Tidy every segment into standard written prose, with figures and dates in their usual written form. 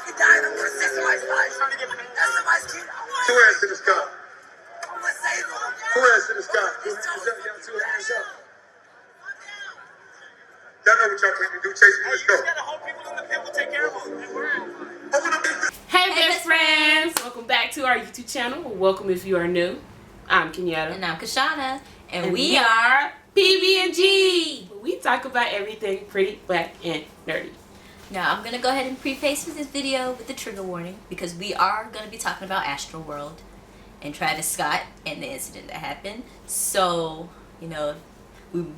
You died on your somebody's life. That's somebody's kid. Two hands to the sky. I'm gonna save them. Two hands to the sky. Two hands up, y'all. Two hands up. Y'all know what y'all came to do. Chase me. Let's go. You gotta hold people in the pit. We'll take care of them. Hey best friends! Welcome back to our YouTube channel. Welcome if you are new. I'm Kenyatta. And I'm Kashana. And we are PB&G. We talk about everything pretty, black, and nerdy. Now I'm going to go ahead and preface with this video with the trigger warning because we are going to be talking about Astroworld and Travis Scott and the incident that happened. So, we will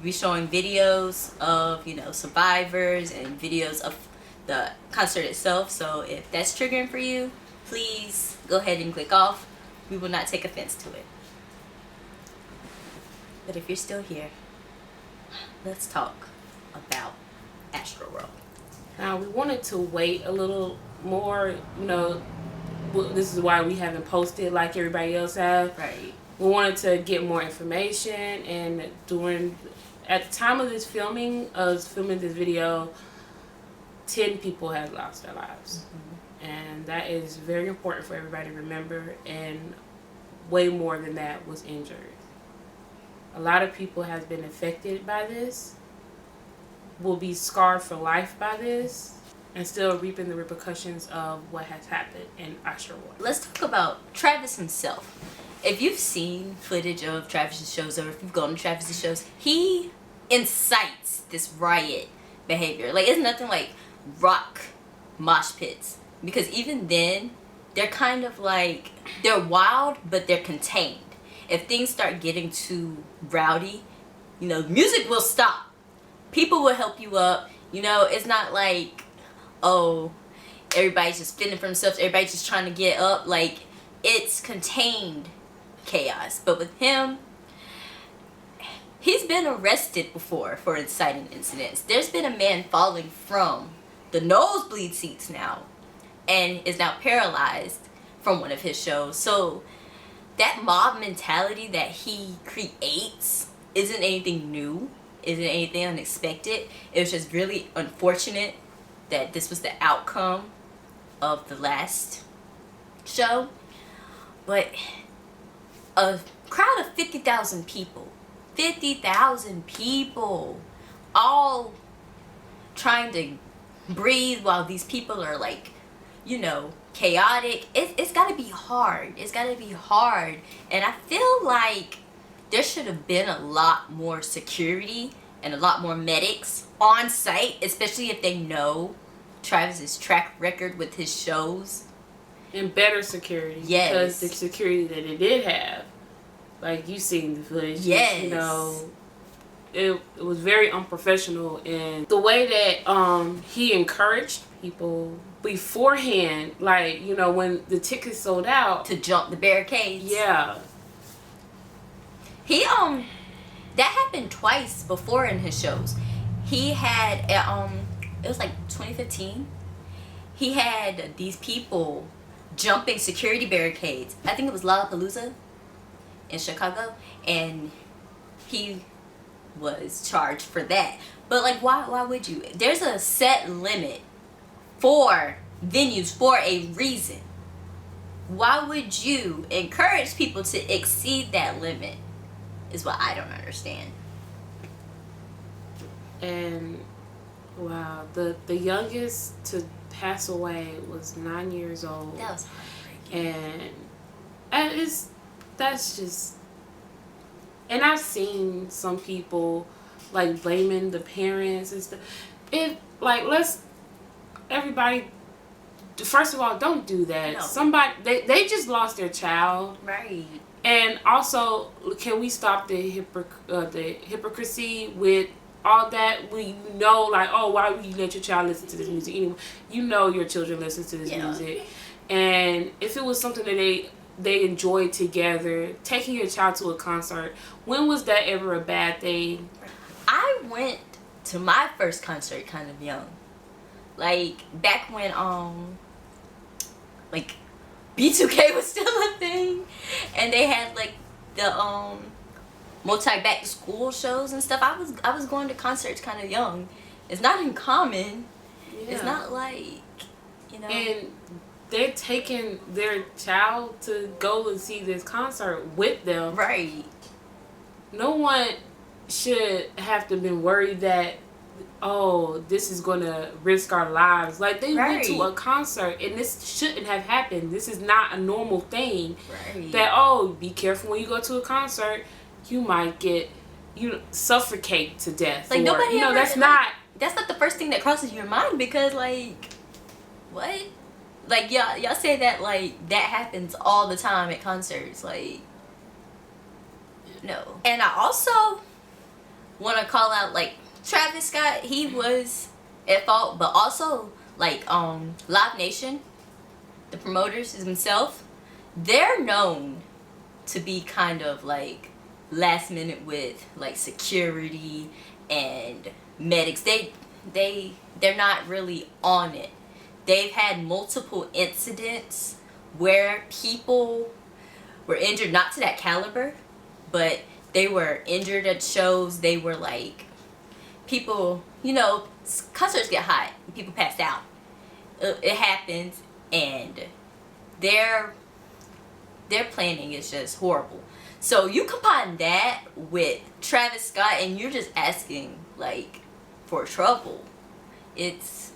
be showing videos of, survivors and videos of the concert itself. So if that's triggering for you, please go ahead and click off. We will not take offense to it. But if you're still here, let's talk about Astroworld. Now, we wanted to wait a little more, this is why we haven't posted like everybody else have. Right. We wanted to get more information, and at the time of this filming this video, 10 people had lost their lives. Mm-hmm. And that is very important for everybody to remember, and way more than that was injured. A lot of people have been affected by this, will be scarred for life by this, and still reaping the repercussions of what has happened in Astrowold. Let's talk about Travis himself. If you've seen footage of Travis's shows, or if you've gone to Travis's shows, he incites this riot behavior. Like, it's nothing like rock mosh pits, because even then they're kind of like, they're wild but they're contained. If things start getting too rowdy, music will stop. People will help you up. It's not like, oh, everybody's just fending for themselves, everybody's just trying to get up. Like, it's contained chaos. But with him, he's been arrested before for inciting incidents. There's been a man falling from the nosebleed seats now and is now paralyzed from one of his shows. So that mob mentality that he creates isn't anything new, isn't anything unexpected. It was just really unfortunate that this was the outcome of the last show. But a crowd of 50,000 people, 50,000 people, all trying to breathe while these people are like, chaotic. It's got to be hard. It's got to be hard. And I feel like there should have been a lot more security and a lot more medics on site, especially if they know Travis's track record with his shows. And better security. Yes. Because the security that it did have, like you seen the footage. Yes. It was very unprofessional, and the way that he encouraged people beforehand, like, when the tickets sold out, to jump the barricades. Yeah. He that happened twice before in his shows. He had it was like 2015. He had these people jumping security barricades. I think it was Lollapalooza in Chicago, and he was charged for that. But like, why would you? There's a set limit for venues for a reason. Why would you encourage people to exceed that limit? Is what I don't understand. And wow, the youngest to pass away was 9 years old. That was heartbreaking. And that's just, and I've seen some people like blaming the parents and stuff. Everybody, first of all, don't do that. No. Somebody, they just lost their child. Right. And also, can we stop the hypocrisy with all that? We like, oh, why would you let your child listen to this music anyway? Your children listen to this music. And if it was something that they enjoyed together, taking your child to a concert, when was that ever a bad thing? I went to my first concert kind of young. Like, back when, like, B2K was still a thing, and they had like the multi back to school shows and stuff. I was going to concerts kind of young. It's not uncommon. Yeah. It's not like You know? And they're taking their child to go and see this concert with them. Right. No one should have to been worried that, oh, this is going to risk our lives. Like, they went to a concert, and this shouldn't have happened. This is not a normal thing. Right. That, oh, be careful when you go to a concert. You might get, suffocate to death. Like, or, nobody ever, that's like, not... That's not the first thing that crosses your mind, because, like, what? Like, y'all say that, like, that happens all the time at concerts. Like, no. And I also want to call out, like, Travis Scott. He was at fault, but also, like, Live Nation, the promoters themselves, they're known to be kind of, like, last minute with, like, security and medics. They're not really on it. They've had multiple incidents where people were injured, not to that caliber, but they were injured at shows. They were like, people, concerts get hot, people pass out. It happens, and their planning is just horrible. So you combine that with Travis Scott, and you're just asking, like, for trouble. It's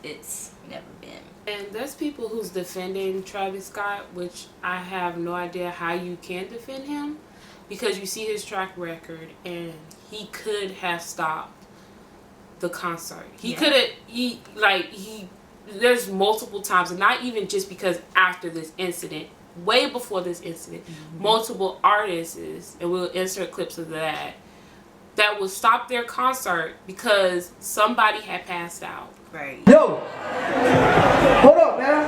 never been. And there's people who's defending Travis Scott, which I have no idea how you can defend him, because you see his track record, and he could have stopped the concert. He could have, there's multiple times, and not even just because after this incident, way before this incident, multiple artists, and we'll insert clips of that would stop their concert because somebody had passed out. Right. Yo! Hold up, man!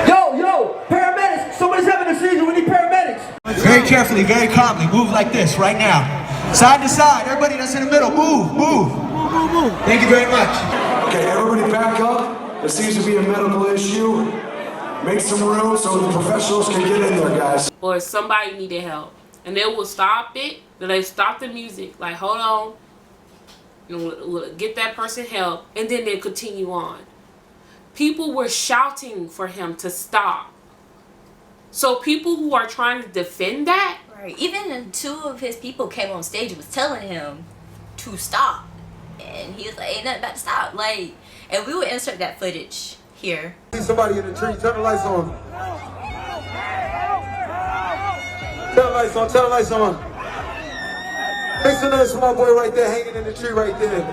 Yo! Paramedics! Somebody's having a seizure, we need paramedics! Very carefully, very calmly, move like this right now. Side to side, everybody that's in the middle, move. Thank you very much. Okay, everybody back up. There seems to be a medical issue. Make some room so the professionals can get in there, guys. Or somebody needed help. And they will stop it. They stop the music. Like, hold on. We'll get that person help. And then they'll continue on. People were shouting for him to stop. So people who are trying to defend that. Right. Even two of his people came on stage and was telling him to stop. And he was like, ain't nothing about to stop. Like, and we will insert that footage here. See somebody in the tree, turn the lights on. Turn the lights on. Make some noise for my boy right there, hanging in the tree right there.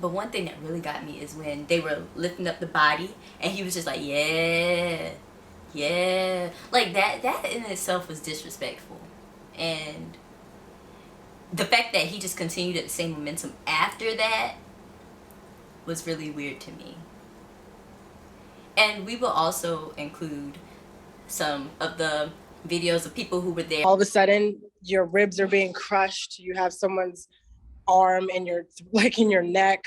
But one thing that really got me is when they were lifting up the body, and he was just like, yeah. Like, that in itself was disrespectful. And the fact that he just continued at the same momentum after that was really weird to me. And we will also include some of the videos of people who were there. All of a sudden, your ribs are being crushed. You have someone's arm in your neck.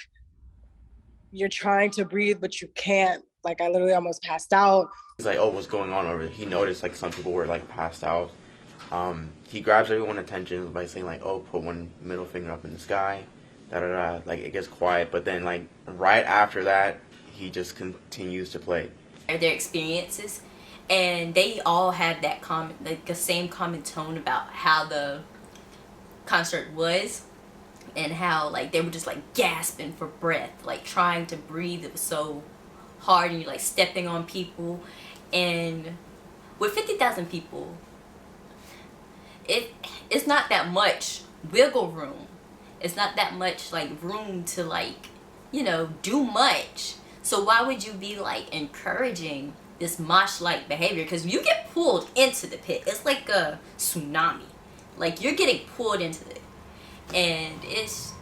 You're trying to breathe, but you can't. Like, I literally almost passed out. He's like, oh, what's going on over there? He noticed, like, some people were, like, passed out. He grabs everyone's attention by saying, like, oh, put one middle finger up in the sky, da-da-da. Like, it gets quiet, but then, like, right after that, he just continues to play. Their experiences, and they all had that the same common tone about how the concert was, and how, like, they were just, like, gasping for breath, like, trying to breathe. It was so hard, and you're, like, stepping on people. And with 50,000 people, it's not that much wiggle room. It's not that much, like, room to, like, do much. So why would you be, like, encouraging this mosh-like behavior? Because you get pulled into the pit. It's like a tsunami. Like, you're getting pulled into it. And it's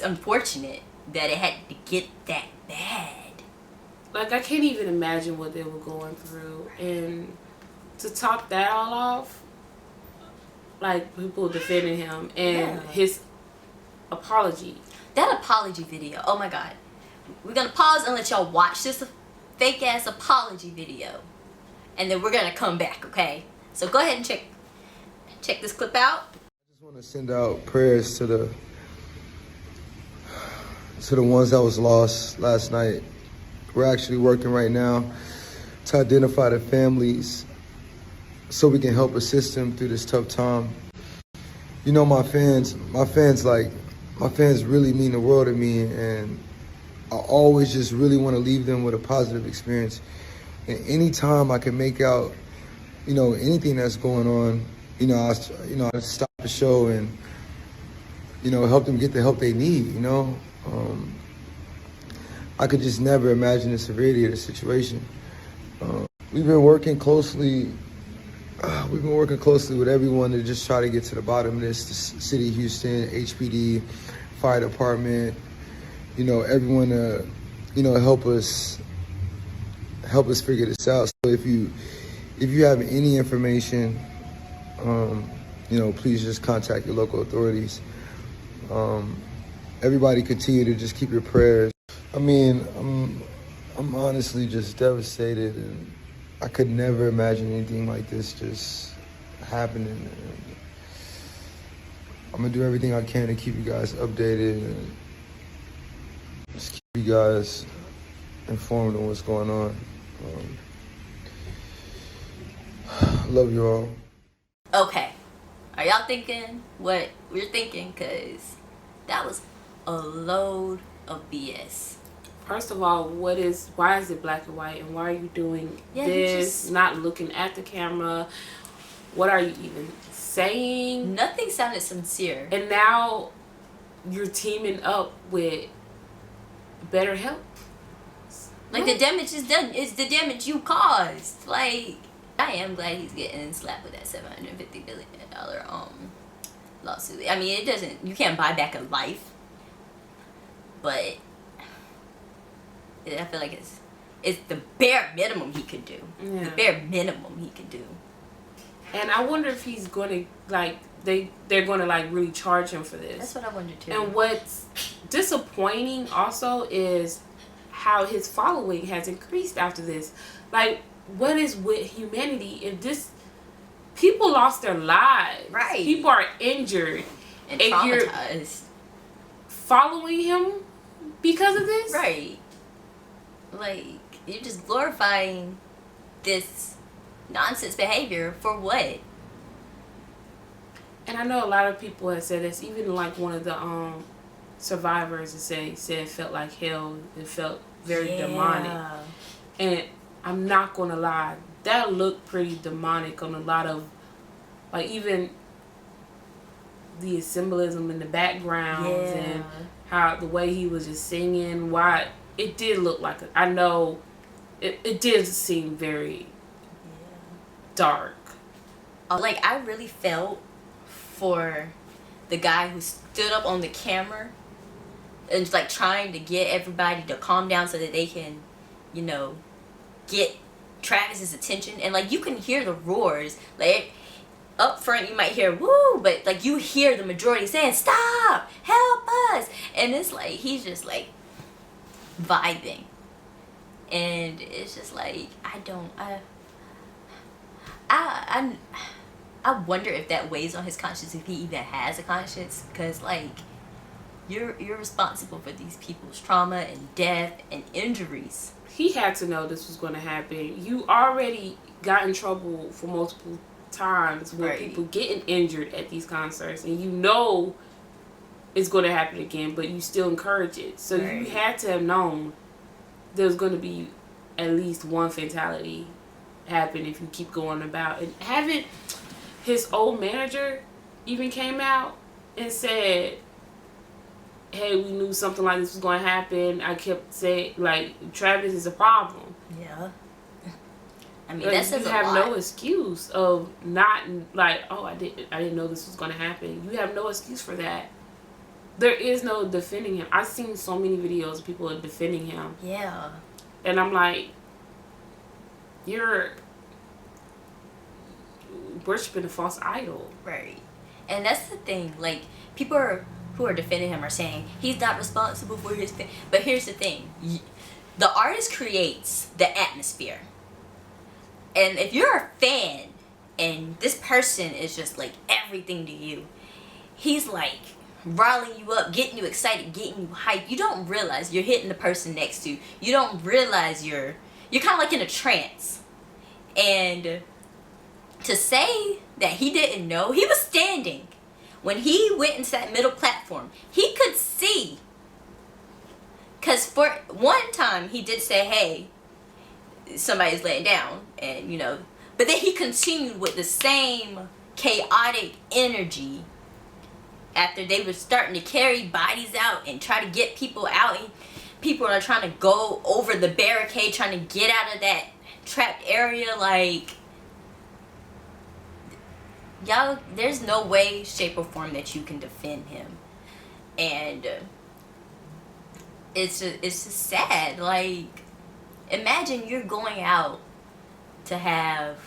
unfortunate that it had to get that bad. Like, I can't even imagine what they were going through. And to top that all off, like, people defending him and his apology. That apology video, oh my God. We're going to pause and let y'all watch this fake-ass apology video. And then we're going to come back, okay? So go ahead and check this clip out. want to send out prayers to the ones that was lost last night. We're actually working right now to identify the families so we can help assist them through this tough time. You know, my fans really mean the world to me, and I always just really want to leave them with a positive experience. And anytime I can make out, you know, anything that's going on, I stop the show and, help them get the help they need, I could just never imagine the severity of the situation. We've been working closely with everyone to just try to get to the bottom of this. The City of Houston, HPD, Fire Department, everyone to, help us figure this out. So if you have any information, please just contact your local authorities. Everybody continue to just keep your prayers. I mean, I'm honestly just devastated, and I could never imagine anything like this just happening. And I'm gonna do everything I can to keep you guys updated and just keep you guys informed on what's going on. Love you all. Okay, are y'all thinking what we're thinking? Because that was a load of BS. First of all, why is it black and white, and why are you doing this? Not looking at the camera. What are you even saying? Nothing sounded sincere. And now you're teaming up with BetterHelp. Like, the damage is done. It's the damage you caused. Like, I am glad he's getting slapped with that $750 billion lawsuit. I mean, you can't buy back a life, but I feel like it's the bare minimum he could do. Yeah. The bare minimum he could do. And I wonder if he's going to, they're going to, really charge him for this. That's what I wonder, too. And what's disappointing also is how his following has increased after this. What is with humanity if people lost their lives? Right. People are injured. And traumatized. You're following him because of this? Right. You're just glorifying this nonsense behavior for what? And I know a lot of people have said this. Even one of the survivors said it felt like hell. It felt very demonic. And I'm not gonna lie, that looked pretty demonic on a lot of, even the symbolism in the backgrounds and how the way he was just singing. Why it did look like I know it did seem very dark. I really felt for the guy who stood up on the camera and trying to get everybody to calm down so that they can, get Travis's attention. And you can hear the roars. Up front you might hear woo, but you hear the majority saying stop, help us, and it's he's just vibing, and it's just I wonder if that weighs on his conscience, if he even has a conscience, because you're responsible for these people's trauma and death and injuries. He had to know this was going to happen. You already got in trouble for multiple times when people getting injured at these concerts, and it's going to happen again, but you still encourage it. So you had to have known there was going to be at least one fatality happen if you keep going about. And haven't his old manager even came out and said, hey, we knew something like this was going to happen. I kept saying, Travis is a problem. Yeah. I mean, that says you a have lot. no excuse of not, I didn't know this was going to happen. You have no excuse for that. There is no defending him. I've seen so many videos of people defending him. Yeah. And I'm like, you're worshiping a false idol. Right. And that's the thing. People who are defending him are saying he's not responsible for his thing. But here's the thing. The artist creates the atmosphere. And if you're a fan and this person is just everything to you, he's like riling you up, getting you excited, getting you hyped. You don't realize you're hitting the person next to you. You don't realize you're kind of like in a trance. And to say that he didn't know, he was standing. When he went into that middle platform, he could see. Because for one time, he did say, hey, somebody's laying down. And, you know, but then he continued with the same chaotic energy after they were starting to carry bodies out and try to get people out. And people are trying to go over the barricade, trying to get out of that trapped area. Like, y'all, there's no way, shape, or form that you can defend him. And it's just sad. Like, imagine you're going out to have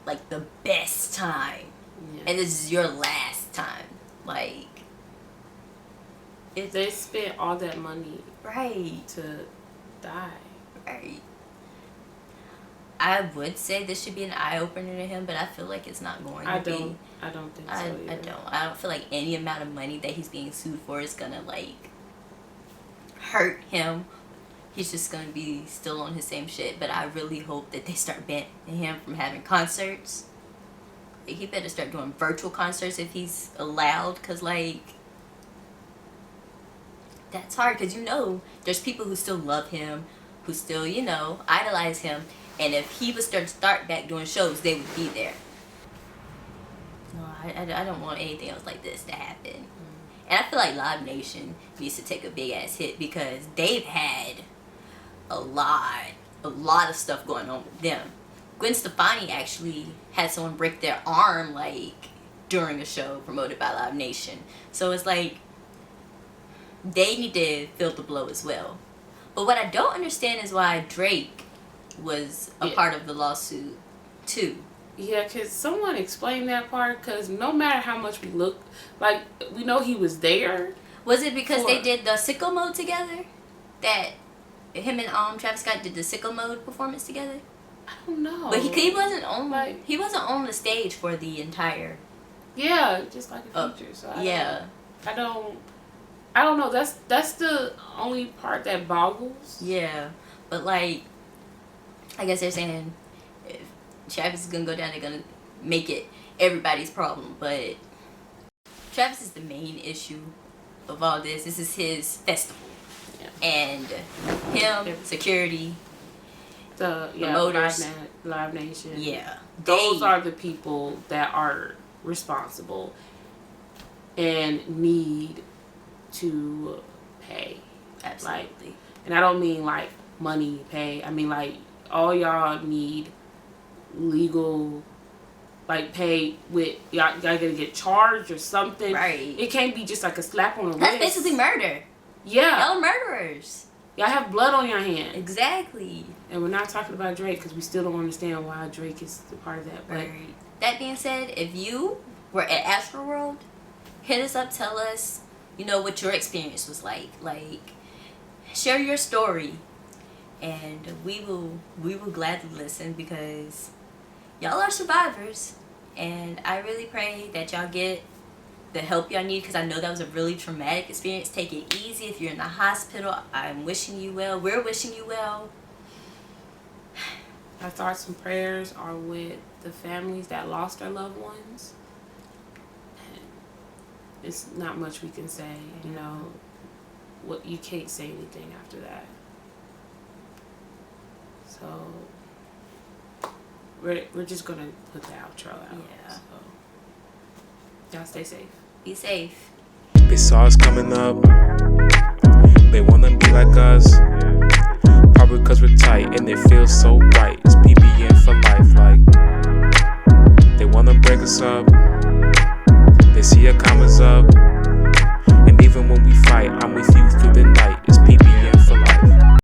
like the best time, and this is your last time. Like, if they spent all that money right to die, right. I would say this should be an eye-opener to him, but I feel like it's not going to be. I don't think so either. I don't feel like any amount of money that he's being sued for is gonna like hurt him. He's just gonna be still on his same shit. But I really hope that they start banning him from having concerts. Like, he better start doing virtual concerts if he's allowed, cause like that's hard. Cause you know there's people who still love him, who still, you know, idolize him. And if he was to start back doing shows, they would be there. No, I don't want anything else like this to happen. And I feel like Live Nation needs to take a big ass hit because they've had a lot of stuff going on with them. Gwen Stefani actually had someone break their arm like during a show promoted by Live Nation. So it's like they need to feel the blow as well. But what I don't understand is why Drake was a part of the lawsuit too. Yeah, because someone explained that part, because no matter how much we look, like, we know he was there. Was it because they did the sicko mode together? That him and Travis Scott did the sicko mode performance together? I don't know. But he wasn't on, like, he wasn't on the stage for the entire... Yeah, just like a feature. So I don't know. That's the only part that boggles. Yeah, but like, I guess they're saying if Travis is gonna go down, they're gonna make it everybody's problem. But Travis is the main issue of all this. This is his festival, and him, security, the promoters, Live Nation. Yeah, those are the people that are responsible and need to pay. Absolutely. And I don't mean like money pay. I mean like all y'all need legal, like pay with y'all gotta get charged or something. Right. It can't be just like a slap on the wrist. That's basically murder. Yeah. Y'all are murderers. Y'all have blood on your hands. Exactly. And we're not talking about Drake because we still don't understand why Drake is a part of that. But right. That being said, if you were at Astroworld, hit us up, tell us, you know, what your experience was like. Like, share your story, and we will gladly listen because y'all are survivors, and I really pray that y'all get the help y'all need because I know that was a really traumatic experience. Take it easy. If you're in the hospital, I'm wishing you well. We're wishing you well. Our thoughts and prayers are with the families that lost their loved ones. It's not much we can say, you know. What you can't say anything after that. So we're just gonna put the outro out. Yeah. So y'all stay safe. Be safe. They saw us coming up. They wanna be like us. Probably cause we're tight and they feel so right. It's PBN for life.